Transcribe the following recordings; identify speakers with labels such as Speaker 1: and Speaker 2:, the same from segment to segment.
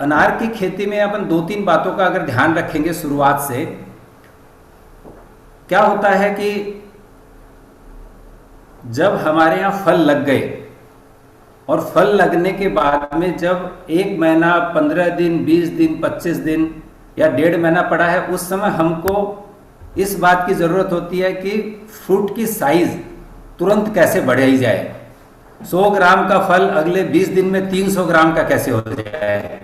Speaker 1: अनार की खेती में अपन दो तीन बातों का अगर ध्यान रखेंगे शुरुआत से, क्या होता है कि जब हमारे यहाँ फल लग गए और फल लगने के बाद में जब 1 महीना, 15 दिन, 20 दिन, 25 दिन या 1.5 महीना पड़ा है, उस समय हमको इस बात की ज़रूरत होती है कि फ्रूट की साइज तुरंत कैसे बढ़ाई जाए। 100 ग्राम का फल अगले 20 दिन में 300 ग्राम का कैसे हो जाए,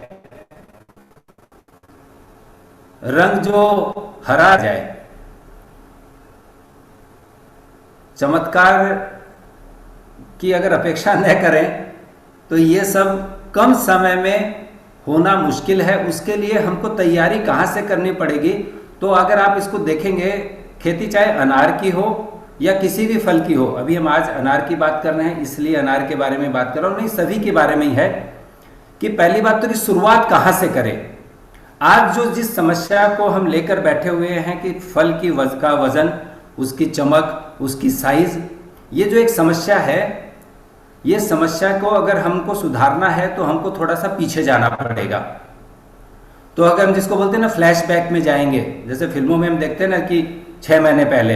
Speaker 1: रंग जो हरा जाए। चमत्कार की अगर अपेक्षा न करें तो ये सब कम समय में होना मुश्किल है। उसके लिए हमको तैयारी कहाँ से करनी पड़ेगी? तो अगर आप इसको देखेंगे, खेती चाहे अनार की हो या किसी भी फल की हो, अभी हम आज अनार की बात कर रहे हैं इसलिए अनार के बारे में बात कर रहा हूँ, नहीं सभी के बारे में ही है कि पहली बात तो शुरुआत कहाँ से करें। आज जो जिस समस्या को हम लेकर बैठे हुए हैं कि फल की का वजन, उसकी चमक, उसकी साइज, ये जो एक समस्या है, ये समस्या को अगर हमको सुधारना है तो हमको थोड़ा सा पीछे जाना पड़ेगा। तो अगर हम जिसको बोलते हैं ना फ्लैशबैक में जाएंगे, जैसे फिल्मों में हम देखते हैं ना कि 6 महीने पहले,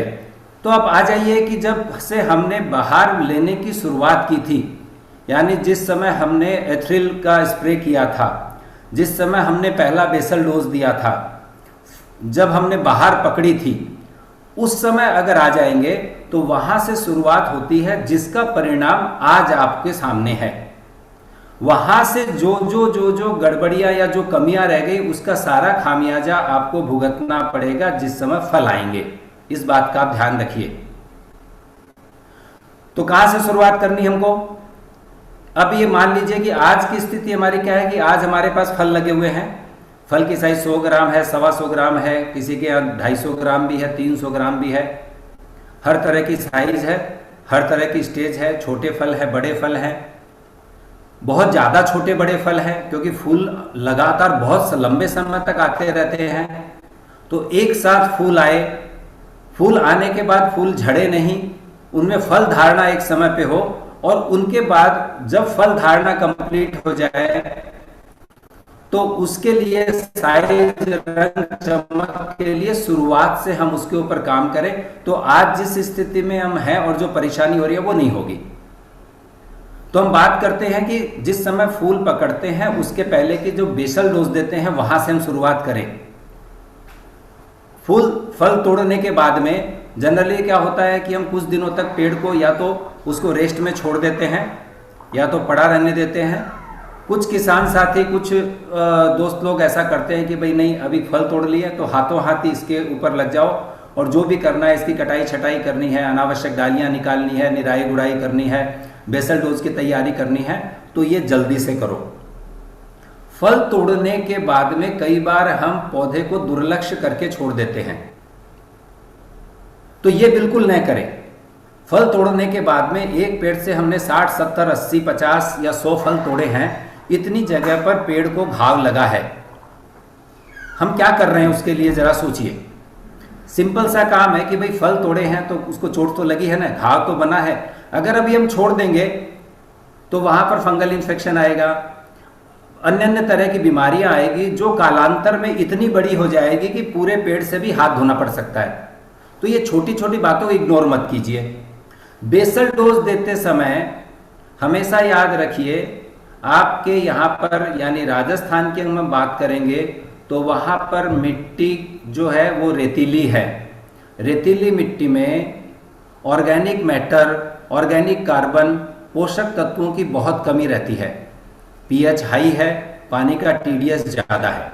Speaker 1: तो आप आ जाइए कि जब से हमने बाहर लेने की शुरुआत की थी, यानी जिस समय हमने एथ्रिल का स्प्रे किया था, जिस समय हमने पहला बेसल डोज दिया था, जब हमने बाहर पकड़ी थी, उस समय अगर आ जाएंगे तो वहां से शुरुआत होती है जिसका परिणाम आज आपके सामने है। वहां से जो गड़बड़ियां या जो कमियां रह गई, उसका सारा खामियाजा आपको भुगतना पड़ेगा जिस समय फल आएंगे। इस बात का आप ध्यान रखिए। तो कहां से शुरुआत करनी हमको? अब ये मान लीजिए कि आज की स्थिति हमारी क्या है कि आज हमारे पास फल लगे हुए हैं। फल की साइज 100 ग्राम है, 125 ग्राम है, किसी के यहाँ 250 ग्राम भी है, 300 ग्राम भी है। हर तरह की साइज है, हर तरह की स्टेज है, छोटे फल है, बड़े फल हैं, बहुत ज़्यादा छोटे बड़े फल हैं क्योंकि फूल लगातार बहुत लंबे समय तक आते रहते हैं। तो एक साथ फूल आए, फूल आने के बाद फूल झड़े नहीं, उनमें फल धारणा एक समय पे हो, और उनके बाद जब फल धारणा कंप्लीट हो जाए तो उसके लिए साइज, रंग, चमक के लिए शुरुआत से हम उसके ऊपर काम करें तो आज जिस स्थिति में हम हैं और जो परेशानी हो रही है वो नहीं होगी। तो हम बात करते हैं कि जिस समय फूल पकड़ते हैं उसके पहले की जो बेसल डोज देते हैं वहां से हम शुरुआत करें। फल तोड़ने के बाद में जनरली क्या होता है कि हम कुछ दिनों तक पेड़ को या तो उसको रेस्ट में छोड़ देते हैं या तो पड़ा रहने देते हैं। कुछ किसान साथी, कुछ दोस्त लोग ऐसा करते हैं कि भाई नहीं, अभी फल तोड़ लिए तो हाथों हाथ ही इसके ऊपर लग जाओ और जो भी करना है, इसकी कटाई छटाई करनी है, अनावश्यक डालियां निकालनी है, निराई गुड़ाई करनी है, बेसल डोज की तैयारी करनी है, तो ये जल्दी से करो। फल तोड़ने के बाद में कई बार हम पौधे को दुर्लक्ष्य करके छोड़ देते हैं, तो ये बिल्कुल न करें। फल तोड़ने के बाद में एक पेड़ से हमने 60, 70, 80, 50 या 100 फल तोड़े हैं, इतनी जगह पर पेड़ को घाव लगा है। हम क्या कर रहे हैं उसके लिए जरा सोचिए। सिंपल सा काम है कि भाई फल तोड़े हैं तो उसको चोट तो लगी है ना, घाव तो बना है। अगर अभी हम छोड़ देंगे तो वहां पर फंगल इन्फेक्शन आएगा, अन्य अन्य तरह की बीमारियां आएगी जो कालांतर में इतनी बड़ी हो जाएगी कि पूरे पेड़ से भी हाथ धोना पड़ सकता है। तो ये छोटी छोटी बातों को इग्नोर मत कीजिए। बेसल डोज देते समय हमेशा याद रखिए, आपके यहाँ पर यानी राजस्थान की हम बात करेंगे तो वहाँ पर मिट्टी जो है वो रेतीली है। रेतीली मिट्टी में ऑर्गेनिक मैटर, ऑर्गेनिक कार्बन, पोषक तत्वों की बहुत कमी रहती है। पीएच हाई है, पानी का टीडीएस ज़्यादा है।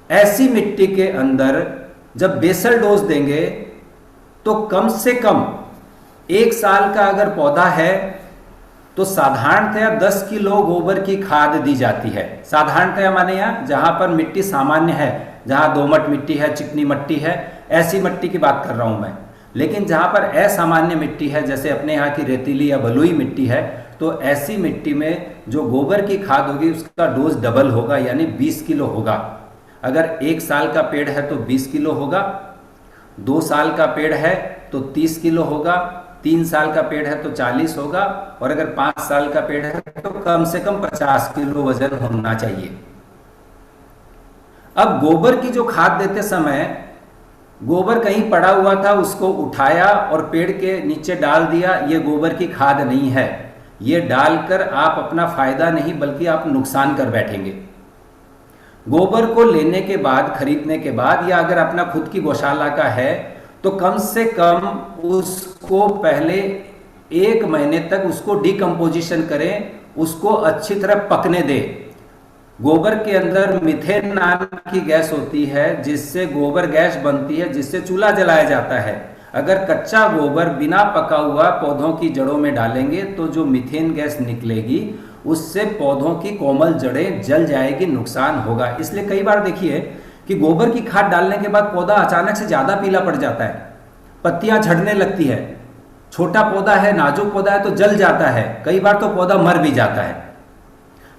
Speaker 1: ऐसी मिट्टी के अंदर जब बेसल डोज देंगे तो कम से कम 1 साल का अगर पौधा है तो साधारणतया 10 किलो गोबर की खाद दी जाती है। साधारणतया माने यहाँ जहाँ पर मिट्टी सामान्य है, जहाँ दोमट मिट्टी है, चिकनी मिट्टी है, ऐसी मिट्टी की बात कर रहा हूँ मैं। लेकिन जहाँ पर असामान्य मिट्टी है, जैसे अपने यहाँ की रेतीली या बलुई मिट्टी है, तो ऐसी मिट्टी में जो गोबर की खाद होगी उसका डोज डबल होगा, यानी 20 किलो होगा। अगर 1 साल का पेड़ है तो 20 किलो होगा, 2 साल का पेड़ है तो 30 किलो होगा, 3 साल का पेड़ है तो 40 होगा, और अगर 5 साल का पेड़ है तो कम से कम 50 किलो वजन होना चाहिए। अब गोबर की जो खाद देते समय, गोबर कहीं पड़ा हुआ था उसको उठाया और पेड़ के नीचे डाल दिया, ये गोबर की खाद नहीं है। ये डालकर आप अपना फायदा नहीं बल्कि आप नुकसान कर बैठेंगे। गोबर को लेने के बाद, खरीदने के बाद, या अगर अपना खुद की गौशाला का है तो कम से कम उसको पहले 1 महीने तक उसको डिकम्पोजिशन करें, उसको अच्छी तरह पकने दें। गोबर के अंदर मीथेन नाम की गैस होती है जिससे गोबर गैस बनती है, जिससे चूल्हा जलाया जाता है। अगर कच्चा गोबर बिना पका हुआ पौधों की जड़ों में डालेंगे तो जो मीथेन गैस निकलेगी उससे पौधों की कोमल जड़ें जल जाएगी, नुकसान होगा। इसलिए कई बार देखिए कि गोबर की खाद डालने के बाद पौधा अचानक से ज़्यादा पीला पड़ जाता है, पत्तियां झड़ने लगती है, छोटा पौधा है, नाजुक पौधा है तो जल जाता है, कई बार तो पौधा मर भी जाता है।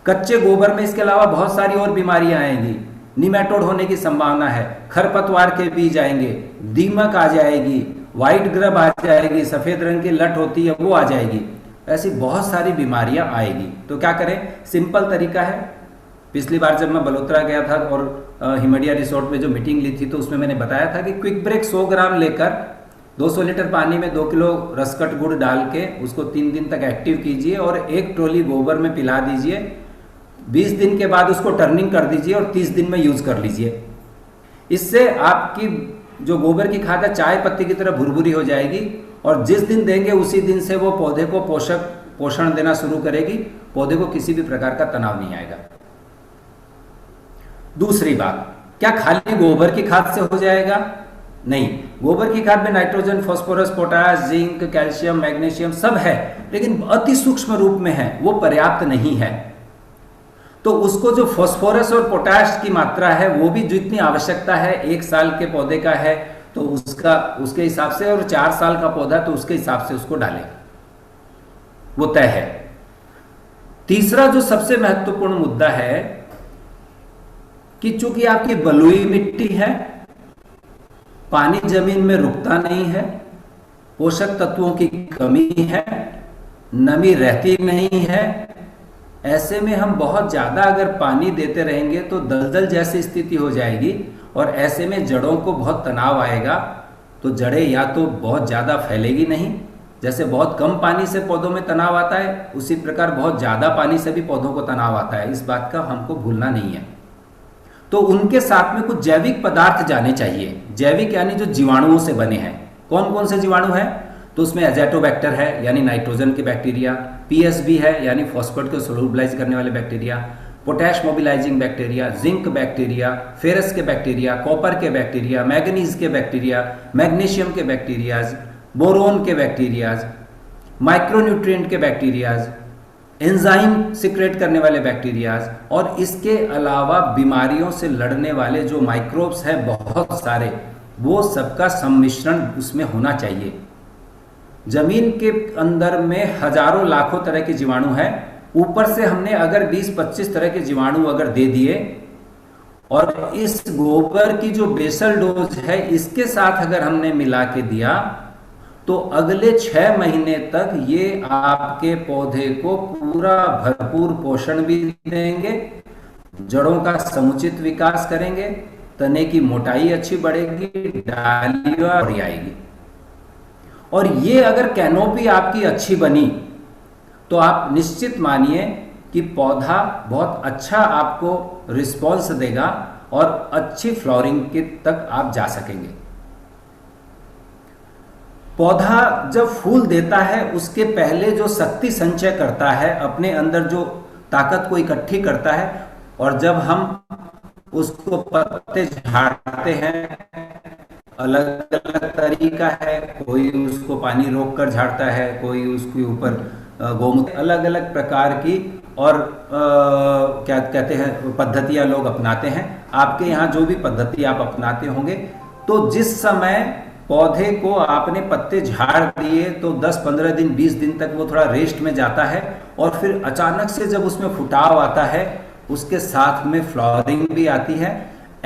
Speaker 1: कच्चे गोबर में इसके अलावा बहुत सारी और बीमारियां आएंगी, निमेटोड होने की संभावना है, खरपतवार के बीज आएंगे, दीमक आ जाएगी, व्हाइट ग्रब आ जाएगी, सफ़ेद रंग की लट होती है वो आ जाएगी, ऐसी बहुत सारी बीमारियां आएगी। तो क्या करें? सिंपल तरीका है। पिछली बार जब मैं बलोत्रा गया था और हिमड़िया रिसोर्ट में जो मीटिंग ली थी तो उसमें मैंने बताया था कि क्विक ब्रेक 100 ग्राम लेकर 200 लीटर पानी में 2 किलो रसकट गुड़ डाल के उसको 3 दिन तक एक्टिव कीजिए और 1 ट्रॉली गोबर में पिला दीजिए। 20 दिन के बाद उसको टर्निंग कर दीजिए और 30 दिन में यूज़ कर लीजिए। इससे आपकी जो गोबर की खाद है चाय पत्ती की तरह भुरभुरी हो जाएगी और जिस दिन देंगे उसी दिन से वो पौधे को पोषण देना शुरू करेगी। पौधे को किसी भी प्रकार का तनाव नहीं आएगा। दूसरी बात, क्या खाली गोबर की खाद से हो जाएगा? नहीं, गोबर की खाद में nitrogen, phosphorus, potash, zinc, calcium, magnesium सब है, लेकिन अति सूक्ष्म रूप में है, वो पर्याप्त नहीं है। तो उसको जो फास्फोरस और पोटाश की मात्रा है वो भी जितनी आवश्यकता है 1 साल के पौधे का है तो उसके हिसाब से, और 4 साल का पौधा तो उसके हिसाब से उसको डालें, वो तय है। तीसरा जो सबसे महत्वपूर्ण मुद्दा है कि चूंकि आपकी बलुई मिट्टी है, पानी जमीन में रुकता नहीं है, पोषक तत्वों की कमी है, नमी रहती नहीं है, ऐसे में हम बहुत ज़्यादा अगर पानी देते रहेंगे तो दलदल जैसी स्थिति हो जाएगी और ऐसे में जड़ों को बहुत तनाव आएगा। तो जड़ें या तो बहुत ज़्यादा फैलेगी नहीं, जैसे बहुत कम पानी से पौधों में तनाव आता है उसी प्रकार बहुत ज़्यादा पानी से भी पौधों को तनाव आता है। इस बात का हमको भूलना नहीं है। तो उनके साथ में कुछ जैविक पदार्थ जाने चाहिए। जैविक यानी जो जीवाणुओं से बने हैं। कौन कौन से जीवाणु हैं? तो उसमें एजेटोबैक्टर है यानी नाइट्रोजन के बैक्टीरिया, पीएसबी है यानी फॉस्फेट को सोलुबलाइज करने वाले bacteria, potash mobilising bacteria, zinc bacteria, ferrous के बैक्टीरिया, कॉपर के बैक्टीरिया, मैग्नीज के बैक्टीरिया, मैग्नीशियम के बैक्टीरियाज, बोरोन के बैक्टीरियाज, माइक्रोन्यूट्रिएंट के बैक्टीरियाज, एंजाइम सिक्रेट करने वाले बैक्टीरियाज, और इसके अलावा बीमारियों से लड़ने वाले जो माइक्रोब्स हैं बहुत सारे, वो सबका सम्मिश्रण उसमें होना चाहिए। जमीन के अंदर में हजारों लाखों तरह के जीवाणु हैं, ऊपर से हमने अगर 20-25 तरह के जीवाणु अगर दे दिए और इस गोबर की जो बेसल डोज है इसके साथ अगर हमने मिला के दिया तो अगले 6 महीने तक ये आपके पौधे को पूरा भरपूर पोषण भी देंगे, जड़ों का समुचित विकास करेंगे, तने की मोटाई अच्छी बढ़ेगी, डालियां बढ़ आएगी। और ये अगर कैनोपी आपकी अच्छी बनी तो आप निश्चित मानिए कि पौधा बहुत अच्छा आपको रिस्पॉन्स देगा और अच्छी फ्लावरिंग के तक आप जा सकेंगे। पौधा जब फूल देता है उसके पहले जो शक्ति संचय करता है, अपने अंदर जो ताकत को इकट्ठी करता है, और जब हम उसको पत्ते झाड़ते हैं अलग अलग तरीका है, कोई उसको पानी रोक कर झाड़ता है, कोई उसके ऊपर गोमूत्र, अलग अलग प्रकार की और क्या कहते हैं पद्धतियां लोग अपनाते हैं। आपके यहाँ जो भी पद्धति आप अपनाते होंगे, तो जिस समय पौधे को आपने पत्ते झाड़ दिए तो 10-15 दिन 20 दिन तक वो थोड़ा रेस्ट में जाता है और फिर अचानक से जब उसमें फुटाव आता है उसके साथ में फ्लावरिंग भी आती है।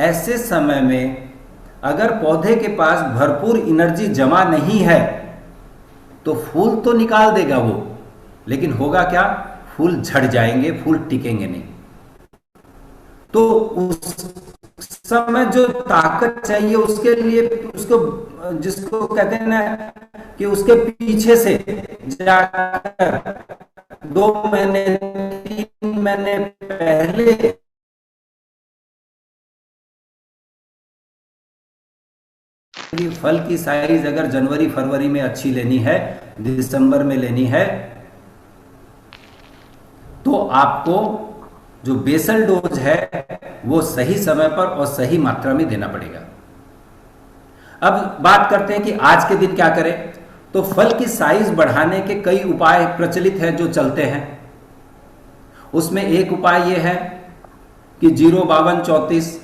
Speaker 1: ऐसे समय में अगर पौधे के पास भरपूर एनर्जी जमा नहीं है तो फूल तो निकाल देगा वो, लेकिन होगा क्या, फूल झड़ जाएंगे, फूल टिकेंगे नहीं। तो उस समय जो ताकत चाहिए उसके लिए, उसको जिसको कहते हैं ना कि उसके पीछे से जाकर 2 महीने 3 महीने पहले फल की साइज अगर जनवरी फरवरी में अच्छी लेनी है, दिसंबर में लेनी है, तो आपको जो बेसल डोज है वो सही समय पर और सही मात्रा में देना पड़ेगा। अब बात करते हैं कि आज के दिन क्या करें। तो फल की साइज बढ़ाने के कई उपाय प्रचलित हैं जो चलते हैं। उसमें एक उपाय यह है कि 05234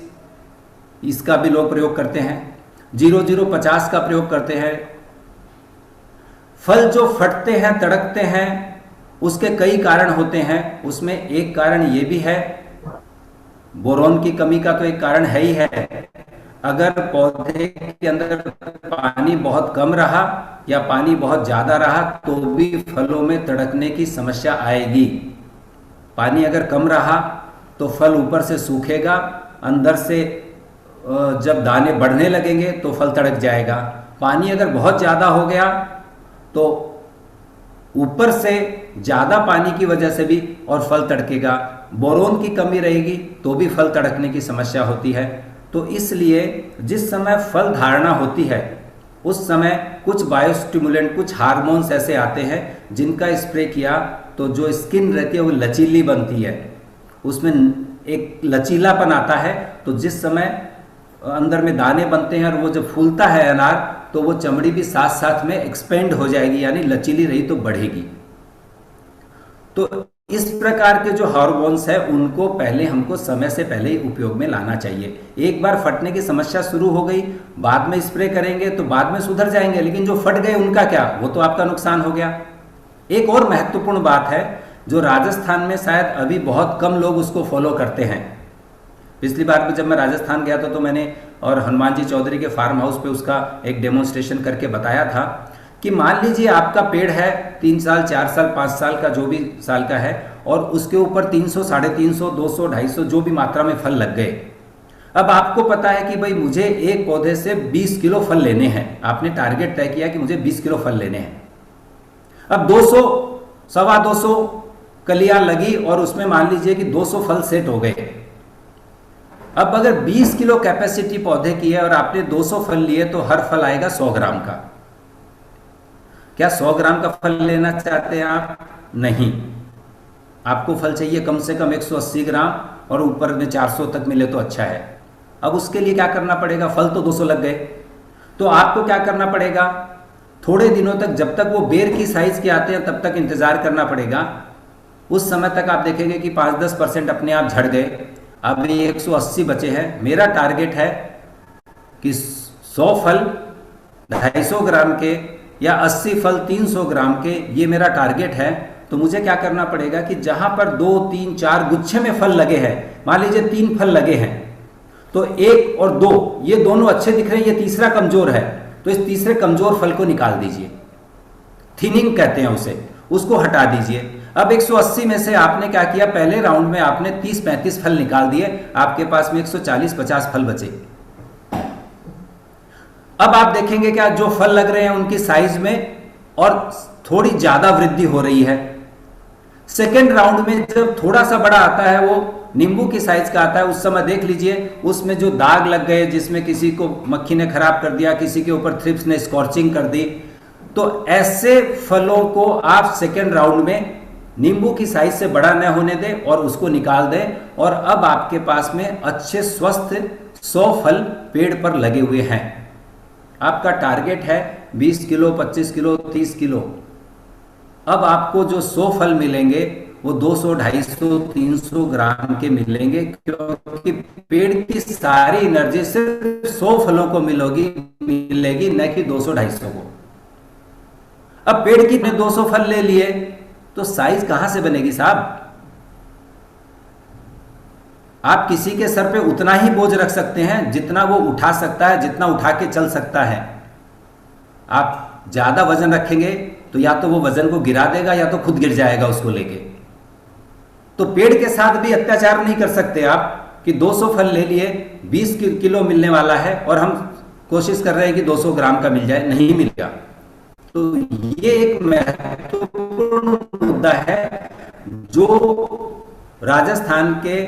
Speaker 1: इसका भी लोग प्रयोग करते हैं, 0050 का प्रयोग करते हैं। फल जो फटते हैं, तड़कते हैं, उसके कई कारण होते हैं। उसमें एक कारण यह भी है, बोरोन की कमी का तो एक कारण है ही है। अगर पौधे के अंदर पानी बहुत कम रहा या पानी बहुत ज्यादा रहा तो भी फलों में तड़कने की समस्या आएगी। पानी अगर कम रहा तो फल ऊपर से सूखेगा, अंदर से जब दाने बढ़ने लगेंगे तो फल तड़क जाएगा। पानी अगर बहुत ज़्यादा हो गया तो ऊपर से ज़्यादा पानी की वजह से भी और फल तड़केगा। बोरोन की कमी रहेगी तो भी फल तड़कने की समस्या होती है। तो इसलिए जिस समय फल धारणा होती है उस समय कुछ बायोस्टिमुलेंट, कुछ हार्मोन्स ऐसे आते हैं जिनका स्प्रे किया तो जो स्किन रहती है वो लचीली बनती है, उसमें एक लचीलापन आता है। तो जिस समय अंदर में दाने बनते हैं और वो जब फूलता है अनार तो वो चमड़ी भी साथ साथ में एक्सपेंड हो जाएगी, यानी लचीली रही तो बढ़ेगी। तो इस प्रकार के जो हार्मोन्स है उनको पहले हमको समय से पहले ही उपयोग में लाना चाहिए। एक बार फटने की समस्या शुरू हो गई, बाद में स्प्रे करेंगे तो बाद में सुधर जाएंगे, लेकिन जो फट गए उनका क्या, वो तो आपका नुकसान हो गया। एक और महत्वपूर्ण बात है जो राजस्थान में शायद अभी बहुत कम लोग उसको फॉलो करते हैं। पिछली बार जब मैं राजस्थान गया था तो मैंने और हनुमान जी चौधरी के फार्म हाउस पे उसका एक डेमोन्स्ट्रेशन करके बताया था कि मान लीजिए आपका पेड़ है 3 साल 4 साल 5 साल का, जो भी साल का है, और उसके ऊपर 300 350 200 250 जो भी मात्रा में फल लग गए। अब आपको पता है कि भाई मुझे एक पौधे से 20 किलो फल लेने हैं, आपने टारगेट तय किया कि मुझे 20 किलो फल लेने हैं। अब 200 सवा 200 कलियां लगी और उसमें मान लीजिए कि 200 फल सेट हो गए। अब अगर 20 किलो कैपेसिटी पौधे की है और आपने 200 फल लिए तो हर फल आएगा 100 ग्राम का। क्या 100 ग्राम का फल लेना चाहते हैं आप? नहीं, आपको फल चाहिए कम से कम 180 ग्राम और ऊपर में 400 तक मिले तो अच्छा है। अब उसके लिए क्या करना पड़ेगा, फल तो 200 लग गए, तो आपको क्या करना पड़ेगा, थोड़े दिनों तक जब तक वो बेर की साइज के आते हैं तब तक इंतजार करना पड़ेगा। उस समय तक आप देखेंगे कि 5-10% अपने आप झड़ गए। अब ये 180 बचे हैं। मेरा टारगेट है कि 100 फल 250 ग्राम के या 80 फल 300 ग्राम के, ये मेरा टारगेट है। तो मुझे क्या करना पड़ेगा कि जहां पर 2 3 4 गुच्छे में फल लगे हैं, मान लीजिए 3 फल लगे हैं तो 1 और 2 ये दोनों अच्छे दिख रहे हैं, ये तीसरा कमजोर है, तो इस तीसरे कमजोर फल को निकाल दीजिए, थिनिंग कहते हैं उसे, उसको हटा दीजिए। अब 180 में से आपने क्या किया, पहले राउंड में आपने 30-35 फल निकाल दिए, आपके पास में 140-50 फल बचे। अब आप देखेंगे क्या जो फल लग रहे हैं उनकी साइज में और थोड़ी ज्यादा वृद्धि हो रही है। सेकेंड राउंड में जब थोड़ा सा बड़ा आता है, वो नींबू की साइज का आता है, उस समय देख लीजिए उसमें जो दाग लग गए, जिसमें किसी को मक्खी ने खराब कर दिया, किसी के ऊपर थ्रिप्स ने स्कॉर्चिंग कर दी, तो ऐसे फलों को आप सेकेंड राउंड में नींबू की साइज से बड़ा न होने दें और उसको निकाल दें। और अब आपके पास में अच्छे स्वस्थ 100 फल पेड़ पर लगे हुए हैं। आपका टारगेट है 20 किलो 25 किलो 30 किलो। अब आपको जो 100 फल मिलेंगे वो 200 250 300 ग्राम के मिलेंगे, क्योंकि पेड़ की सारी एनर्जी सिर्फ 100 फलों को मिलेगी, न कि 200 250 को। अब पेड़ की 200 फल ले लिए तो साइज कहां से बनेगी साहब? आप किसी के सर पे उतना ही बोझ रख सकते हैं जितना वो उठा सकता है, जितना उठा के चल सकता है। आप ज्यादा वजन रखेंगे तो या तो वो वजन को गिरा देगा या तो खुद गिर जाएगा उसको लेके। तो पेड़ के साथ भी अत्याचार नहीं कर सकते आप कि 200 फल ले लिए, 20 किलो मिलने वाला है और हम कोशिश कर रहे हैं कि 200 ग्राम का मिल जाए, नहीं मिलेगा। तो ये एक महत्वपूर्ण मुद्दा है जो राजस्थान के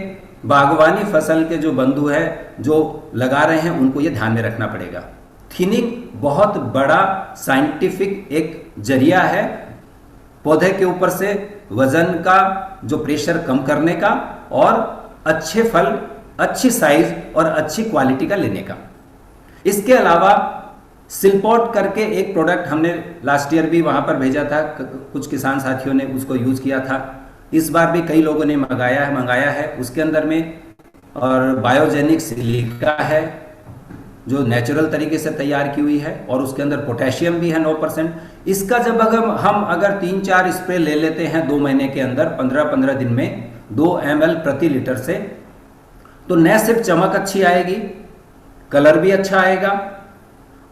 Speaker 1: बागवानी फसल के जो बंधु है जो लगा रहे हैं उनको ये ध्यान में रखना पड़ेगा। थिनिंग बहुत बड़ा साइंटिफिक एक जरिया है पौधे के ऊपर से वजन का जो प्रेशर कम करने का और अच्छे फल, अच्छी साइज और अच्छी क्वालिटी का लेने का। इसके अलावा सिलपॉट करके एक प्रोडक्ट हमने लास्ट ईयर भी वहां पर भेजा था, कुछ किसान साथियों ने उसको यूज किया था, इस बार भी कई लोगों ने मंगाया है। उसके अंदर में और बायोजेनिक सिलिका है जो नेचुरल तरीके से तैयार की हुई है और उसके अंदर पोटेशियम भी है 9%। इसका जब हम अगर 3-4 स्प्रे ले लेते हैं 2 महीने के अंदर 15-15 दिन में 2 ml प्रति लीटर से, तो न सिर्फ चमक अच्छी आएगी, कलर भी अच्छा आएगा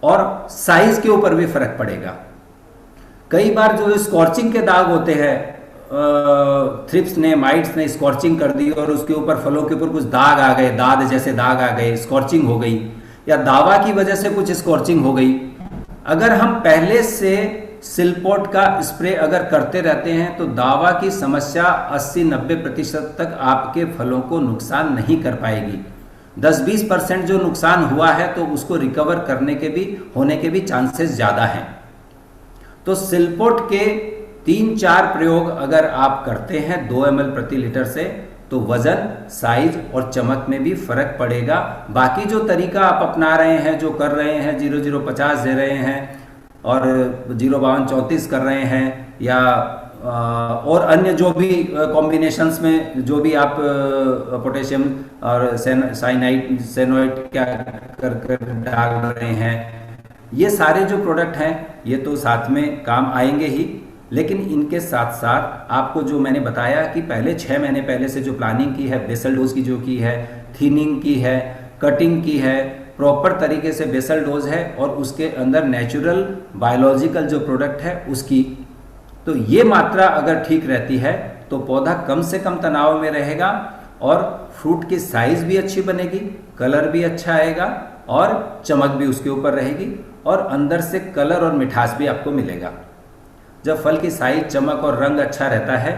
Speaker 1: और साइज के ऊपर भी फर्क पड़ेगा। कई बार जो स्कॉर्चिंग के दाग होते हैं, थ्रिप्स ने, माइट्स ने स्कॉर्चिंग कर दी और उसके ऊपर फलों के ऊपर कुछ दाग आ गए, दाद जैसे दाग आ गए, स्कॉर्चिंग हो गई या दावा की वजह से कुछ स्कॉर्चिंग हो गई। अगर हम पहले से सिलपॉट का स्प्रे अगर करते रहते हैं तो दावा की समस्या 80-90% तक आपके फलों को नुकसान नहीं कर पाएगी। 10-20% जो नुकसान हुआ है तो उसको रिकवर करने के भी होने के भी चांसेस ज़्यादा हैं। तो सिलपॉट के 3-4 प्रयोग अगर आप करते हैं 2 ml प्रति लीटर से तो वजन, साइज और चमक में भी फर्क पड़ेगा। बाकी जो तरीका आप अपना रहे हैं, जो कर रहे हैं, 0-0-50 दे रहे हैं और 0-52-34 कर रहे हैं या और अन्य जो भी कॉम्बिनेशंस में जो भी आप पोटेशियम और सेनोइड क्या कर डाल रहे हैं, ये सारे जो प्रोडक्ट हैं ये तो साथ में काम आएंगे ही, लेकिन इनके साथ साथ आपको जो मैंने बताया कि पहले 6 महीने पहले से जो प्लानिंग की है, बेसल डोज की जो की है, थिनिंग की है, कटिंग की है, प्रॉपर तरीके से बेसल डोज है और उसके अंदर नेचुरल बायोलॉजिकल जो प्रोडक्ट है उसकी, तो ये मात्रा अगर ठीक रहती है तो पौधा कम से कम तनाव में रहेगा और फ्रूट की साइज भी अच्छी बनेगी, कलर भी अच्छा आएगा और चमक भी उसके ऊपर रहेगी और अंदर से कलर और मिठास भी आपको मिलेगा। जब फल की साइज, चमक और रंग अच्छा रहता है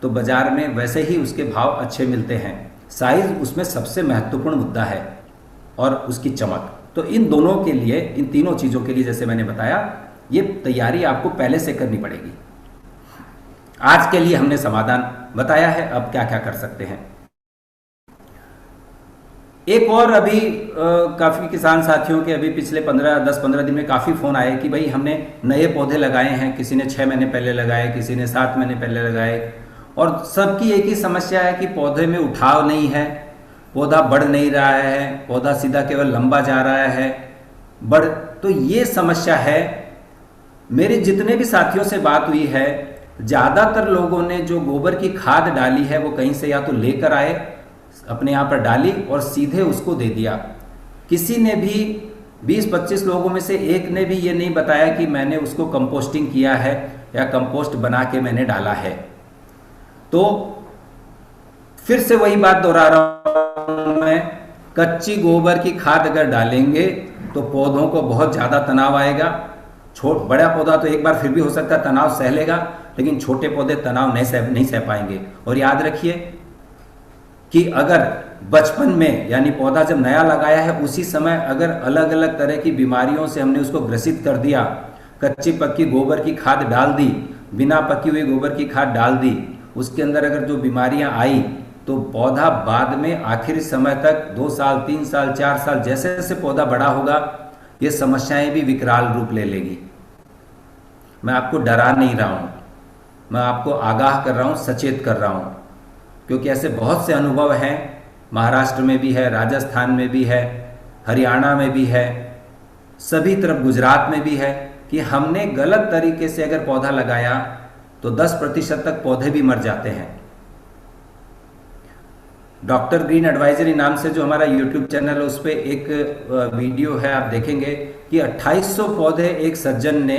Speaker 1: तो बाजार में वैसे ही उसके भाव अच्छे मिलते हैं। साइज उसमें सबसे महत्वपूर्ण मुद्दा है और उसकी चमक। तो इन दोनों के लिए, इन तीनों चीज़ों के लिए जैसे मैंने बताया, ये तैयारी आपको पहले से करनी पड़ेगी। आज के लिए हमने समाधान बताया है, अब क्या क्या कर सकते हैं। एक और अभी काफ़ी किसान साथियों के अभी पिछले 10-15 दिन में काफ़ी फ़ोन आए कि भाई हमने नए पौधे लगाए हैं, किसी ने 6 महीने पहले लगाए, किसी ने 7 महीने पहले लगाए और सबकी एक ही समस्या है कि पौधे में उठाव नहीं है, पौधा बढ़ नहीं रहा है, पौधा सीधा केवल लंबा जा रहा है, तो ये समस्या है। मेरे जितने भी साथियों से बात हुई है, ज़्यादातर लोगों ने जो गोबर की खाद डाली है वो कहीं से या तो लेकर आए, अपने यहाँ पर डाली और सीधे उसको दे दिया। किसी ने भी 20-25 लोगों में से एक ने भी ये नहीं बताया कि मैंने उसको कंपोस्टिंग किया है या कंपोस्ट बना के मैंने डाला है। तो फिर से वही बात दोहरा रहा हूं मैं, कच्ची गोबर की खाद अगर डालेंगे तो पौधों को बहुत ज़्यादा तनाव आएगा। बड़ा पौधा तो एक बार फिर भी हो सकता है तनाव सह लेगा, लेकिन छोटे पौधे तनाव नहीं सह पाएंगे। और याद रखिए कि अगर बचपन में, यानी पौधा जब नया लगाया है उसी समय अगर अलग अलग तरह की बीमारियों से हमने उसको ग्रसित कर दिया, कच्ची पक्की गोबर की खाद डाल दी, बिना पकी हुई गोबर की खाद डाल दी, उसके अंदर अगर जो बीमारियां आई तो पौधा बाद में आखिरी समय तक 2 साल, 3 साल, 4 साल जैसे जैसे पौधा बड़ा होगा ये समस्याएं भी विकराल रूप ले लेगी। मैं आपको डरा नहीं रहा हूं, मैं आपको आगाह कर रहा हूं, सचेत कर रहा हूं, क्योंकि ऐसे बहुत से अनुभव हैं। महाराष्ट्र में भी है, राजस्थान में भी है, हरियाणा में भी है, सभी तरफ गुजरात में भी है कि हमने गलत तरीके से अगर पौधा लगाया तो 10% तक पौधे भी मर जाते हैं। डॉक्टर ग्रीन एडवाइजरी नाम से जो हमारा यूट्यूब चैनल है उस पर एक वीडियो है, आप देखेंगे कि 2800 पौधे एक सज्जन ने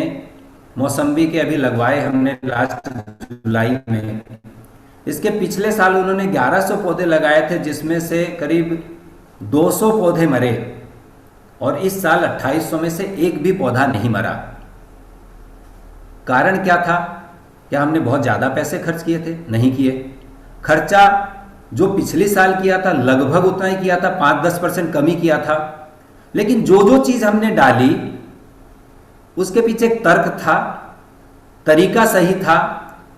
Speaker 1: मौसम्बी के अभी लगवाए हमने लास्ट जुलाई में। इसके पिछले साल उन्होंने 1100 पौधे लगाए थे, जिसमें से करीब 200 पौधे मरे, और इस साल 2800 में से एक भी पौधा नहीं मरा। कारण क्या था? क्या हमने बहुत ज़्यादा पैसे खर्च किए थे? नहीं किए। खर्चा जो पिछले साल किया था लगभग उतना ही किया था, 5-10% कम ही किया था। लेकिन जो जो चीज़ हमने डाली उसके पीछे एक तर्क था, तरीका सही था।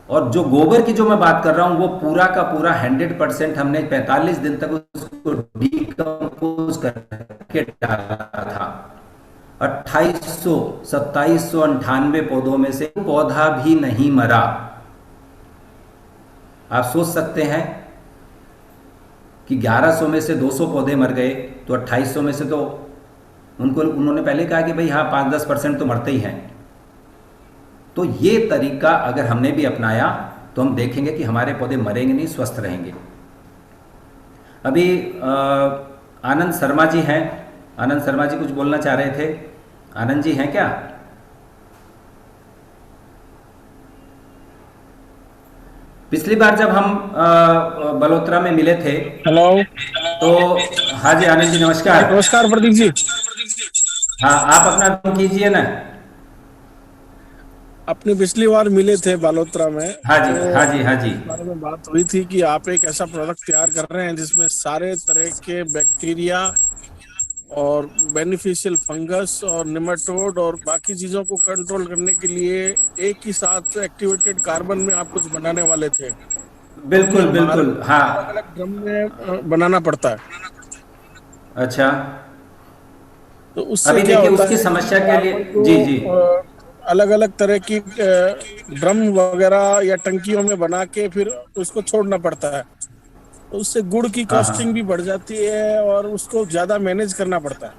Speaker 1: और जो गोबर की जो मैं बात कर रहा हूं वो पूरा का पूरा 100% हमने 45 दिन तक उसको डीकम्पोज करके डाला था। 2800, 2798 पौधों में से पौधा भी नहीं मरा। आप सोच सकते हैं कि 1100 में से 200 पौधे मर गए, तो 2800 में से तो उन्होंने पहले कहा कि भाई हाँ 5-10% तो मरते ही हैं। तो ये तरीका अगर हमने भी अपनाया तो हम देखेंगे कि हमारे पौधे मरेंगे नहीं, स्वस्थ रहेंगे। अभी आनंद शर्मा जी हैं, आनंद शर्मा जी कुछ बोलना चाह रहे थे। आनंद जी हैं क्या? पिछली बार जब हम बलोत्रा में मिले थे,
Speaker 2: हेलो।
Speaker 1: तो हाँ जी आनंद जी नमस्कार।
Speaker 2: नमस्कार प्रदीप जी।
Speaker 1: हाँ आप अपना कीजिए ना।
Speaker 2: अपनी पिछली बार मिले थे बालोतरा में,
Speaker 1: हाँ जी
Speaker 2: तो
Speaker 1: हाँ जी हाँ जी।
Speaker 2: इस बारे में बात हुई थी कि आप एक ऐसा प्रोडक्ट तैयार कर रहे हैं जिसमें सारे तरह के बैक्टीरिया और बेनिफिशियल फंगस और निमेटोड और बाकी चीजों को कंट्रोल करने के लिए एक ही साथ एक्टिवेटेड कार्बन में आप कुछ बनाने वाले थे, जो कि
Speaker 1: बिल्कुल
Speaker 2: हमारे
Speaker 1: बिल्कुल हाँ।
Speaker 2: अलग अलग ड्रम में बनाना पड़ता है।
Speaker 1: अच्छा,
Speaker 2: तो उससे
Speaker 1: अभी
Speaker 2: क्या
Speaker 1: देखिए
Speaker 2: होता
Speaker 1: उसकी
Speaker 2: है कि
Speaker 1: समस्या के लिए,
Speaker 2: कार्बन
Speaker 1: जी जी।
Speaker 2: को अलग अलग तरह की ड्रम वगैरह या टंकियों में बना के फिर उसको छोड़ना पड़ता है। तो उससे गुड़ की
Speaker 1: हाँ
Speaker 2: कॉस्टिंग भी
Speaker 1: हाँ।
Speaker 2: बढ़ जाती है और उसको ज्यादा मैनेज करना पड़ता है।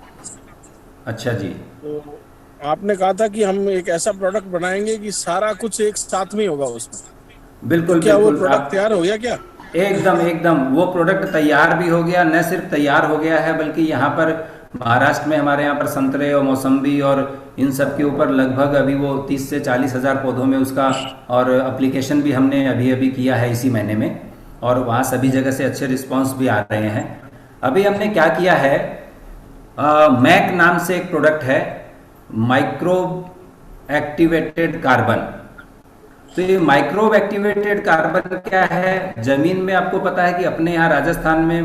Speaker 1: अच्छा जी।
Speaker 2: तो आपने कहा था कि हम एक ऐसा प्रोडक्ट बनाएंगे कि सारा कुछ एक साथ में होगा उसमें। तो
Speaker 1: बिल्कुल
Speaker 2: क्या वो
Speaker 1: बिल्कुल
Speaker 2: प्रोडक्ट
Speaker 1: आप
Speaker 2: तैयार हो गया क्या?
Speaker 1: एकदम एकदम वो प्रोडक्ट तैयार भी हो गया। न सिर्फ तैयार हो गया है बल्कि यहाँ पर महाराष्ट्र में हमारे यहाँ पर संतरे और मौसम्बी और इन सब के ऊपर लगभग अभी वो 30 से 40 हज़ार पौधों में उसका और एप्लीकेशन भी हमने अभी अभी किया है इसी महीने में, और वहाँ सभी जगह से अच्छे रिस्पांस भी आ रहे हैं। अभी हमने क्या किया है, मैक नाम से एक प्रोडक्ट है, माइक्रोब एक्टिवेटेड कार्बन। तो ये माइक्रोब एक्टिवेटेड कार्बन क्या है? जमीन में आपको पता है कि अपने यहाँ राजस्थान में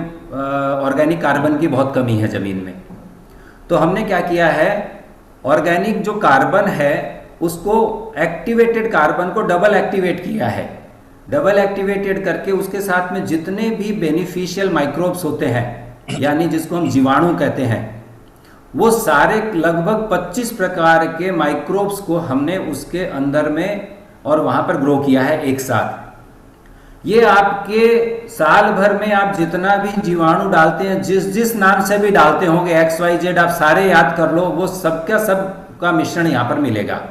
Speaker 1: ऑर्गेनिक कार्बन की बहुत कमी है जमीन में। तो हमने क्या किया है, ऑर्गेनिक जो कार्बन है उसको एक्टिवेटेड कार्बन को डबल एक्टिवेट किया है। डबल एक्टिवेटेड करके उसके साथ में जितने भी बेनिफिशियल माइक्रोब्स होते हैं, यानी जिसको हम जीवाणु कहते हैं, वो सारे लगभग 25 प्रकार के माइक्रोब्स को हमने उसके अंदर में और वहां पर ग्रो किया है एक साथ। ये आपके साल भर में आप जितना भी जीवाणु डालते हैं, जिस जिस नाम से भी डालते होंगे, XYZ आप सारे याद कर लो, वो सबका सब का मिश्रण यहाँ पर मिलेगा।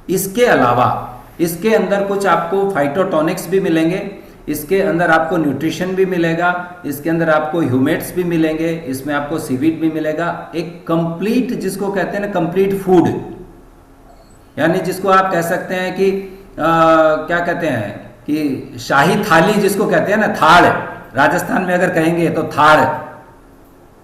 Speaker 1: इसके अलावा इसके अंदर कुछ आपको फाइटोटॉनिक्स भी मिलेंगे, इसके अंदर आपको न्यूट्रिशन भी मिलेगा, इसके अंदर आपको ह्यूमेट्स भी मिलेंगे, इसमें आपको सीवीड भी मिलेगा। एक कंप्लीट, जिसको कहते हैं ना कंप्लीट फूड, यानी जिसको आप कह सकते हैं कि क्या कहते हैं कि शाही थाली जिसको कहते हैं ना, थाड़, राजस्थान में अगर कहेंगे तो थाड़,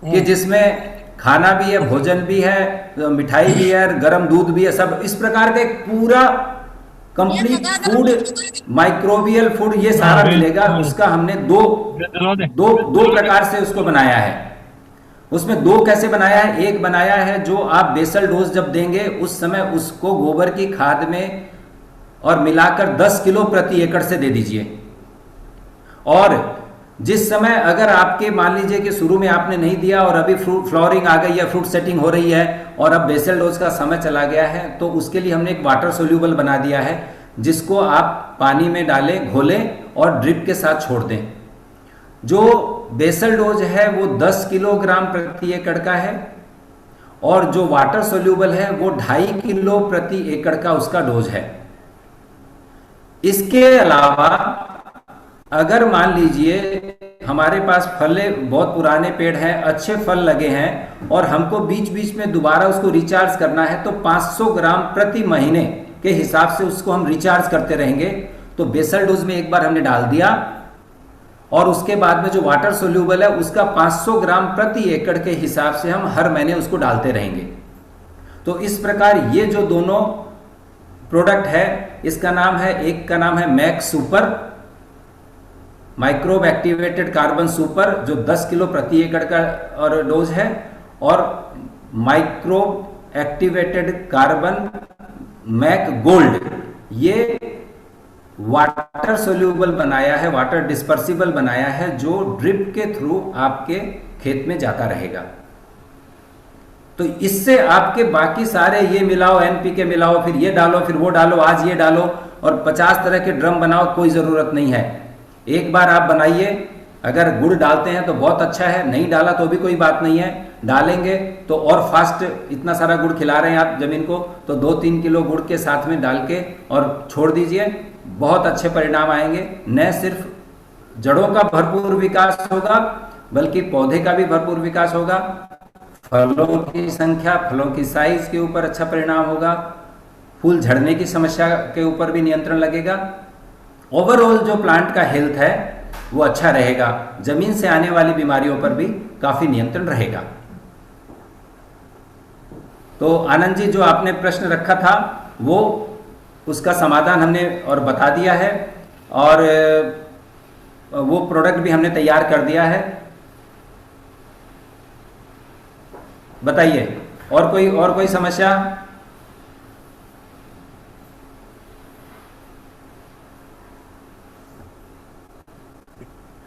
Speaker 1: कि जिसमें खाना भी है, भोजन भी है, मिठाई भी है, गरम दूध भी है, सब इस प्रकार का एक पूरा कंप्लीट फूड, माइक्रोबियल फूड, ये सारा मिलेगा। उसका हमने दो दो दो प्रकार से उसको बनाया है। उसमें दो कैसे बनाया है, एक बनाया है जो आप बेसल डोज जब देंगे उस समय उसको गोबर की खाद में और मिलाकर 10 किलो प्रति एकड़ से दे दीजिए। और जिस समय अगर आपके मान लीजिए कि शुरू में आपने नहीं दिया और अभी फ्रूट फ्लावरिंग आ गई है, फ्रूट सेटिंग हो रही है और अब बेसल डोज का समय चला गया है, तो उसके लिए हमने एक वाटर सोल्यूबल बना दिया है, जिसको आप पानी में डालें, घोलें और ड्रिप के साथ छोड़ दें। जो बेसल डोज है वो 10 किलोग्राम प्रति एकड़ का है और जो वाटर सोल्यूबल है वो 2.5 किलो प्रति एकड़ का उसका डोज है। इसके अलावा अगर मान लीजिए हमारे पास फले बहुत पुराने पेड़ हैं, अच्छे फल लगे हैं और हमको बीच बीच में दोबारा उसको रिचार्ज करना है, तो 500 ग्राम प्रति महीने के हिसाब से उसको हम रिचार्ज करते रहेंगे। तो बेसल डोज में एक बार हमने डाल दिया, और उसके बाद में जो वाटर सोल्यूबल है उसका 500 ग्राम प्रति एकड़ के हिसाब से हम हर महीने उसको डालते रहेंगे। तो इस प्रकार ये जो दोनों प्रोडक्ट है, इसका नाम है, एक का नाम है Mac super, microbe activated carbon super, जो 10 किलो प्रति एकड़ का और डोज है, और microbe activated carbon Mac gold, ये वाटर सोल्यूबल बनाया है, वाटर डिस्पर्सिबल बनाया है, जो ड्रिप के थ्रू आपके खेत में जाता रहेगा। तो इससे आपके बाकी सारे ये मिलाओ, एनपीके मिलाओ, फिर ये डालो, फिर वो डालो, आज ये डालो, और 50 तरह के ड्रम बनाओ, कोई ज़रूरत नहीं है। एक बार आप बनाइए, अगर गुड़ डालते हैं तो बहुत अच्छा है, नहीं डाला तो भी कोई बात नहीं है, डालेंगे तो और फास्ट, इतना सारा गुड़ खिला रहे हैं आप ज़मीन को, तो 2-3 किलो गुड़ के साथ में डाल के और छोड़ दीजिए, बहुत अच्छे परिणाम आएंगे। न सिर्फ जड़ों का भरपूर विकास होगा, बल्कि पौधे का भी भरपूर विकास होगा, फलों की संख्या, फलों की साइज के ऊपर अच्छा परिणाम होगा, फूल झड़ने की समस्या के ऊपर भी नियंत्रण लगेगा। ओवरऑल जो प्लांट का हेल्थ है वो अच्छा रहेगा, जमीन से आने वाली बीमारियों पर भी काफी नियंत्रण रहेगा। तो आनंद जी, जो आपने प्रश्न रखा था वो उसका समाधान हमने और बता दिया है, और वो प्रोडक्ट भी हमने तैयार कर दिया है। बताइए, और कोई समस्या?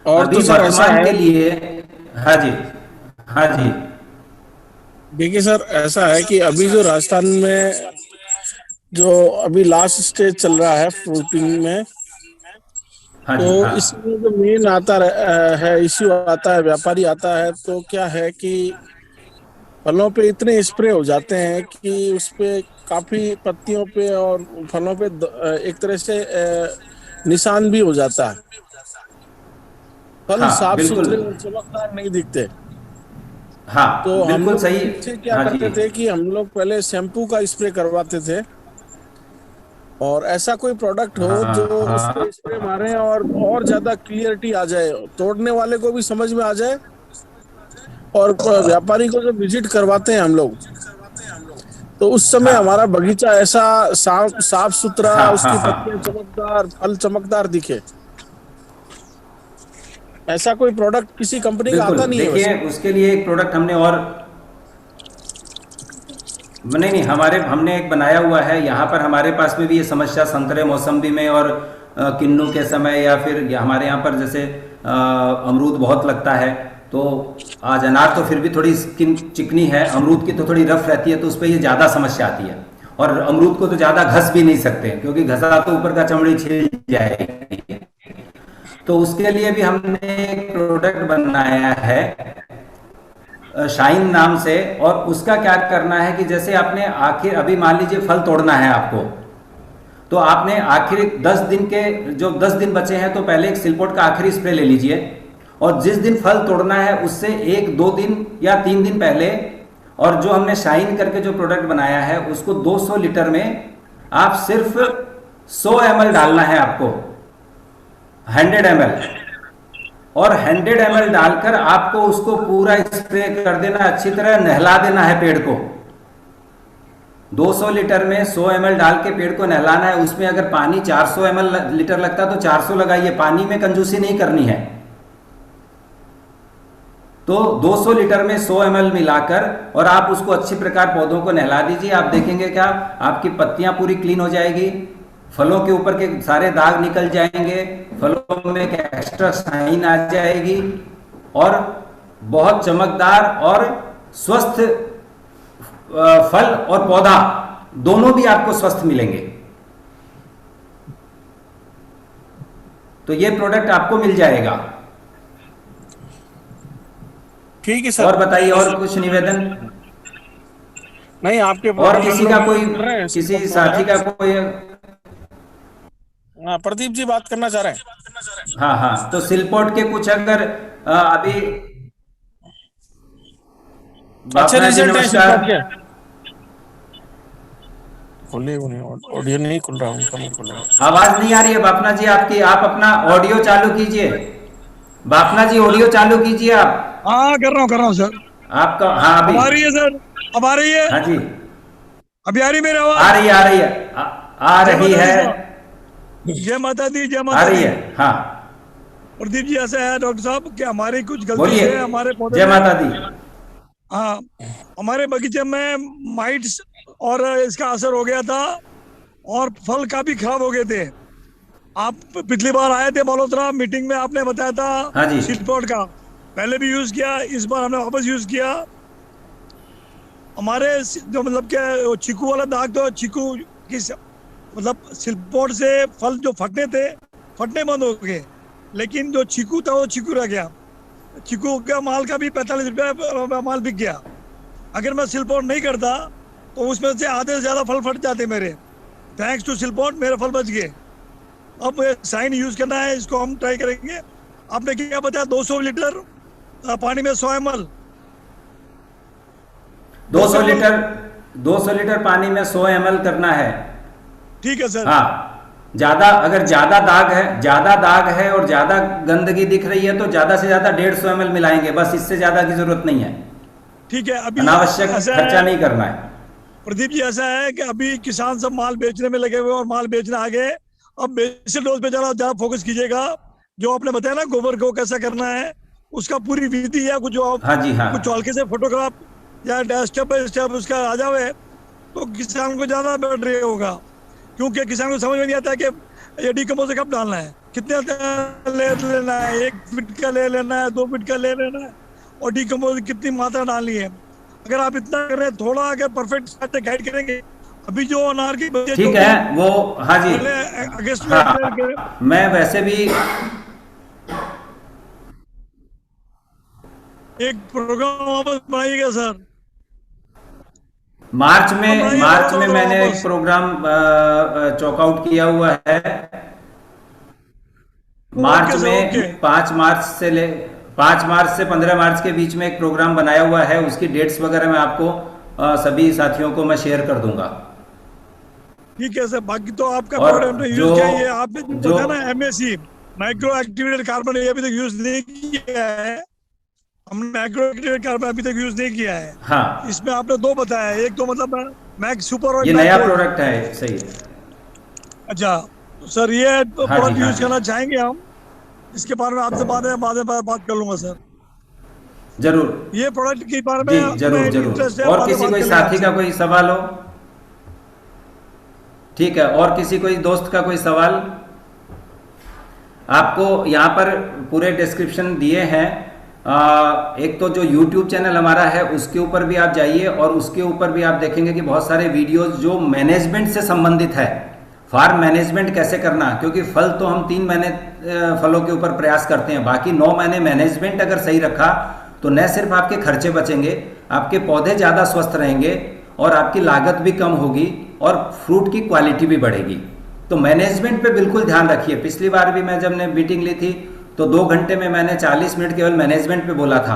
Speaker 2: और
Speaker 1: अभी
Speaker 2: तो सर ऐसा
Speaker 1: वर्तमान
Speaker 2: है,
Speaker 1: के लिए, हाँ जी, हाँ जी,
Speaker 2: देखिए सर ऐसा है कि अभी जो राजस्थान में जो अभी लास्ट स्टेज चल रहा है फ्रूटिंग में,
Speaker 1: हाँ
Speaker 2: तो
Speaker 1: जी, हाँ,
Speaker 2: इसमें जो मेन है इश्यू आता है, व्यापारी आता है, तो क्या है कि फलों पे इतने स्प्रे हो जाते हैं कि उस पे काफी पत्तियों पे और फलों पे एक तरह से निशान भी हो जाता है, फल
Speaker 1: हाँ,
Speaker 2: साफ
Speaker 1: बिल्कुल,
Speaker 2: सुथरे और चमकदार नहीं दिखते। तो
Speaker 1: हाँ,
Speaker 2: हम
Speaker 1: बिल्कुल
Speaker 2: लोग
Speaker 1: सही,
Speaker 2: पीछे क्या
Speaker 1: हाँ
Speaker 2: करते
Speaker 1: जी,
Speaker 2: थे कि हम लोग पहले शैम्पू का स्प्रे करवाते थे, और ऐसा कोई प्रोडक्ट हो जो
Speaker 1: हाँ,
Speaker 2: उस पे
Speaker 1: हाँ,
Speaker 2: स्प्रे मारे और ज्यादा क्लियरिटी आ जाए, तोड़ने वाले को भी समझ में आ जाए, और व्यापारी को जब विजिट करवाते हैं हम लोग, तो उस समय हमारा
Speaker 1: हाँ,
Speaker 2: बगीचा ऐसा साफ साफ सुथरा,
Speaker 1: हाँ, हाँ,
Speaker 2: उसकी पत्तियां
Speaker 1: हाँ,
Speaker 2: चमकदार, फल चमकदार दिखे। ऐसा कोई प्रोडक्ट किसी कंपनी का
Speaker 1: बिल्कुल।
Speaker 2: आता नहीं है
Speaker 1: देखिए,
Speaker 2: वैसे।
Speaker 1: उसके लिए एक प्रोडक्ट हमने और, नहीं नहीं, हमने एक बनाया हुआ है यहाँ पर। हमारे पास में भी ये समस्या संतरे मौसम्बी में और किन्नू के समय, या फिर हमारे यहाँ पर जैसे अमरूद बहुत लगता है, तो आज अनार तो फिर भी थोड़ी स्किन चिकनी है, अमरूद की तो थोड़ी रफ रहती है, तो उस पर ये ज़्यादा समस्या आती है। और अमरूद को तो ज़्यादा घस भी नहीं सकते, क्योंकि घसा तो ऊपर का चमड़ी छिल जाएगी। तो उसके लिए भी हमने एक प्रोडक्ट बनाया है शाइन नाम से। और उसका क्या करना है कि जैसे आपने आखिर, अभी मान लीजिए फल तोड़ना है आपको, तो आपने आखिरी 10 दिन के, जो 10 दिन बचे हैं, तो पहले एक सिलपोट का आखिरी स्प्रे ले लीजिए, और जिस दिन फल तोड़ना है उससे 1-2 दिन या 3 दिन पहले, और जो हमने शाइन करके जो प्रोडक्ट बनाया है उसको 200 लीटर में आप सिर्फ 100 ml डालना है आपको, 100 ml, और 100 ml डालकर आपको उसको पूरा स्प्रे कर देना, अच्छी तरह नहला देना है पेड़ को। 200 लीटर में 100 ml डाल के पेड़ को नहलाना है। उसमें अगर पानी 400 लीटर लगता तो 400 लगाइए, पानी में कंजूसी नहीं करनी है। तो 200 लीटर में 100 ml मिलाकर और आप उसको अच्छी प्रकार पौधों को नहला दीजिए। आप देखेंगे क्या, आपकी पत्तियां पूरी क्लीन हो जाएगी, फलों के ऊपर के सारे दाग निकल जाएंगे, फलों में एक एक्स्ट्रा शाइन आ जाएगी, और बहुत चमकदार और स्वस्थ फल और पौधा दोनों भी आपको स्वस्थ मिलेंगे। तो ये प्रोडक्ट आपको मिल जाएगा।
Speaker 2: ठीक है सर।
Speaker 1: और बताइए, और कुछ निवेदन?
Speaker 2: नहीं, आपके
Speaker 1: और
Speaker 2: प्रोडक्ट हम
Speaker 1: किसी
Speaker 2: लोग
Speaker 1: का
Speaker 2: यूज
Speaker 1: कोई,
Speaker 2: कर रहे हैं,
Speaker 1: किसी
Speaker 2: सिलपोर्ट
Speaker 1: साथी का
Speaker 2: वगैरह।
Speaker 1: कोई?
Speaker 2: हाँ, प्रदीप जी बात करना चाह रहे हैं।
Speaker 1: हाँ हाँ, तो सिलपोर्ट के कुछ अगर अभी,
Speaker 2: अच्छे
Speaker 1: बापना जी
Speaker 2: रिजल्ट है
Speaker 1: नमस्कार।
Speaker 2: सिलपोर्ट के। खोले हुए नहीं, ऑडियो नहीं खुल रहा उनका, नहीं खुल रहा।
Speaker 1: आवाज नहीं आ रही है बापना जी आपकी, आप अपना ऑडियो चालू कीजिए। बापना जी ऑडियो चालू कीजिए आप।
Speaker 3: हाँ कर रहा हूँ सर।
Speaker 1: आपका, हाँ
Speaker 3: अब
Speaker 1: अभी।
Speaker 3: आ रही है सर, अब आ रही है,
Speaker 1: हाँ जी,
Speaker 3: अभी आ रही है मेरी
Speaker 1: आ
Speaker 3: आवाज।
Speaker 1: रही है, आ रही है, आ
Speaker 3: जय
Speaker 1: रही
Speaker 3: माता दी
Speaker 1: है,
Speaker 3: साहब, जय माता दी, जय
Speaker 1: आ
Speaker 3: माता
Speaker 1: रही
Speaker 3: दी।
Speaker 1: है। हाँ
Speaker 3: प्रदीप जी, ऐसा है डॉक्टर साहब कि हमारी कुछ गलती
Speaker 1: बोलिए।
Speaker 3: से हमारे पौधे
Speaker 1: जय
Speaker 3: में,
Speaker 1: माता दी।
Speaker 3: हाँ, हमारे बगीचे में माइट्स और इसका असर हो गया था और फल काफी खराब हो गए थे। आप पिछली बार आए थे मल्होत्रा मीटिंग में, आपने बताया था
Speaker 1: हाँ जी,
Speaker 3: सीडपॉट का, पहले भी यूज किया, इस बार हमने वापस यूज किया। हमारे जो मतलब क्या चीकू वाला दाग, तो चीकू की मतलब सिलपोट से फल जो फटने थे, फटने बंद हो गए, लेकिन जो चीकू था वो चीकू रह गया। चीकू का माल का भी 45 रुपये माल बिक गया। अगर मैं सिलपोट नहीं करता तो उसमें से आधे से ज्यादा फल फट जाते मेरे। थैंक्स टू सिलपोट मेरे फल बच गए। अब साइन यूज करना है, इसको हम ट्राई करेंगे। आपने क्या बताया, 200 लीटर पानी में 100 ml,
Speaker 1: 200 लीटर, 200 लीटर पानी में 100 ml करना है।
Speaker 3: ठीक है सर।
Speaker 1: हाँ, ज्यादा, अगर ज्यादा दाग है, ज्यादा दाग है और ज्यादा गंदगी दिख रही है तो ज्यादा से ज्यादा 150 ml मिलाएंगे, बस इससे ज्यादा की जरूरत नहीं है।
Speaker 3: ठीक है। अभी
Speaker 1: अनावश्यक
Speaker 3: ऐसा
Speaker 1: खर्चा
Speaker 3: है
Speaker 1: नहीं करना है।
Speaker 3: प्रदीप जी, ऐसा है कि अभी किसान सब माल बेचने में लगे हुए और माल बेचने आ गए। अब बेसिक डोज पे ज्यादा फोकस कीजिएगा। जो आपने बताया ना गोबर को कैसा करना है, उसका पूरी विधि है, कुछ जो आप
Speaker 1: हाँ जी, हाँ
Speaker 3: कुछ हल्के से फोटोग्राफ या स्टेप बाय स्टेप उसका आ जावे तो किसान को ज्यादा बेटर होगा। क्योंकि किसान को समझ में नहीं आता कि ये डीकम्पोजर कब डालना है, कितने ले लेना है, 1 फीट का ले लेना है, 2 फीट का ले लेना है, और डीकम्पोजर कितनी मात्रा डालनी है। अगर आप इतना करें, थोड़ा अगर परफेक्ट गाइड करेंगे। अभी जो अनार की बच्चे जो
Speaker 1: ठीक है वो, हाँ जी,
Speaker 3: पहले अगस्त में
Speaker 1: हाँ, मैं वैसे भी
Speaker 3: एक प्रोग्राम वापस बनाइएगा सर।
Speaker 1: मार्च
Speaker 3: हम
Speaker 1: में,
Speaker 3: बनाइए
Speaker 1: मार्च में
Speaker 3: प्रोग्राम
Speaker 1: मैंने एक
Speaker 3: वापस।
Speaker 1: प्रोग्राम चॉकआउट किया हुआ है। मार्च
Speaker 3: ओके सर,
Speaker 1: में
Speaker 3: ओके।
Speaker 1: 5 मार्च से 15 मार्च के बीच में एक प्रोग्राम बनाया हुआ है। उसकी डेट्स वगैरह मैं आपको सभी साथियों को मैं शेयर कर दूंगा।
Speaker 3: ठीक है सर। बाकी तो आपका
Speaker 1: और
Speaker 3: प्रोडक्ट हमने
Speaker 1: जो
Speaker 3: यूज किया, ये आपने जो
Speaker 1: जो
Speaker 3: बताया ना MAC, माइक्रो एक्टिवेटेड कार्बन, ये अभी तक यूज नहीं किया है। हमने माइक्रो एक्टिवेटेड कार्बन अभी तक यूज नहीं किया है।
Speaker 1: हाँ,
Speaker 3: इसमें आपने 2 बताया, एक तो मतलब मैक्स सुपर और
Speaker 1: ये
Speaker 3: मैक
Speaker 1: नया
Speaker 3: गोल्ड।
Speaker 1: प्रोडक्ट है, सही।
Speaker 3: अच्छा, तो सर ये
Speaker 1: हाँ
Speaker 3: प्रोडक्ट
Speaker 1: जी, हाँ
Speaker 3: यूज
Speaker 1: जी,
Speaker 3: करना चाहेंगे हम। इसके बारे में आपसे बात कर लूंगा सर।
Speaker 1: जरूर
Speaker 3: ये प्रोडक्ट के बारे में
Speaker 1: जी,
Speaker 3: हमें
Speaker 1: जरूर
Speaker 3: इंटरेस्ट
Speaker 1: जरूर।
Speaker 3: है,
Speaker 1: और
Speaker 3: बाद में
Speaker 1: किसी
Speaker 3: बात
Speaker 1: कोई
Speaker 3: कर लेंगे
Speaker 1: साथी
Speaker 3: आपसे।
Speaker 1: का कोई सवाल हो? ठीक है, और किसी कोई दोस्त का कोई सवाल? आपको यहाँ पर पूरे डिस्क्रिप्शन दिए हैं। एक तो जो YouTube चैनल हमारा है उसके ऊपर भी आप जाइए और उसके ऊपर भी आप देखेंगे कि बहुत सारे वीडियोस जो मैनेजमेंट से संबंधित है। फार्म मैनेजमेंट कैसे करना, क्योंकि फल तो हम 3 महीने फलों के ऊपर प्रयास करते हैं, बाकी 9 महीने मैनेजमेंट अगर सही रखा तो न सिर्फ आपके खर्चे बचेंगे, आपके पौधे ज़्यादा स्वस्थ रहेंगे और आपकी लागत भी कम होगी और फ्रूट की क्वालिटी भी बढ़ेगी। तो मैनेजमेंट पे बिल्कुल ध्यान रखिए। पिछली बार भी मैं जब ने मीटिंग ली थी तो 2 घंटे में मैंने 40 मिनट केवल मैनेजमेंट पे बोला था।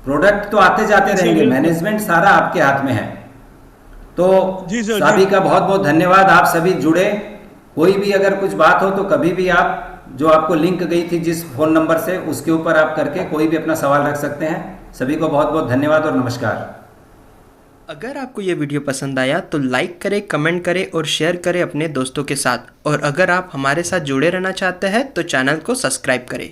Speaker 1: प्रोडक्ट तो आते जाते रहेंगे, मैनेजमेंट सारा आपके हाथ में है। तो
Speaker 3: जी सर,
Speaker 1: सभी का बहुत बहुत धन्यवाद, आप सभी जुड़े। कोई भी अगर कुछ बात हो तो कभी भी आप, जो आपको लिंक गई थी जिस फोन नंबर से, उसके ऊपर आप करके कोई भी अपना सवाल रख सकते हैं। सभी को बहुत बहुत धन्यवाद और नमस्कार।
Speaker 4: अगर आपको ये वीडियो पसंद आया तो लाइक करें, कमेंट करें और शेयर करें अपने दोस्तों के साथ। और अगर आप हमारे साथ जुड़े रहना चाहते हैं तो चैनल को सब्सक्राइब करें।